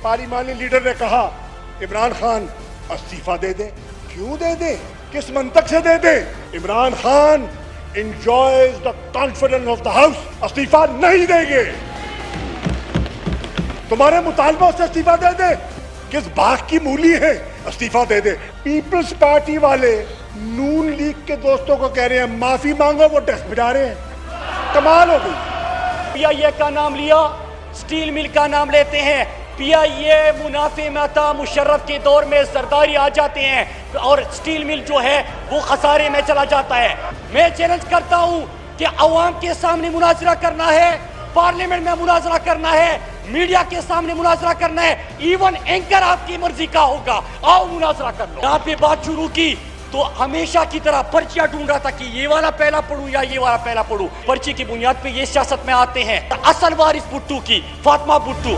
पार्लिमानी leader ने कहा इमरान खान इस्तीफा दे दे। क्यों दे दे, किस मंतक से दे दे? Imran Khan enjoys the confidence of the house, इस्तीफा नहीं देंगे। तुम्हारे मुतालबा से इस्तीफा दे दे, किस बाग की मूली है, इस्तीफा दे दे। पीपल्स पार्टी वाले नून लीग के दोस्तों को कह रहे हैं माफी मांगो, वो डेस्क बिठा रहे हैं। कमाल हो गई। पीआईए का नाम लिया, स्टील मिल का नाम लेते हैं। पीआईए मुनाफे में था, मुशर्रफ के दौर में जरदारी आ जाते हैं और स्टील मिल जो है वो खसारे में चला जाता है। मैं चैलेंज करता हूं कि अवाम के सामने मुनाजरा करना है, पार्लियामेंट में मुनाजरा करना है, मीडिया के सामने मुनाजरा करना है, इवन एंकर आपकी मर्जी का होगा, आओ मुनाजरा कर लो। यहाँ पे बात शुरू की तो हमेशा की तरह पर्चियां ढूंढ रहा था कि ये वाला पहला पढ़ूं या ये वाला पहला पढ़ूं। पर्ची की बुनियाद पे ये सियासत में आते हैं। असल वारिस भुट्टो की फातिमा भुट्टो।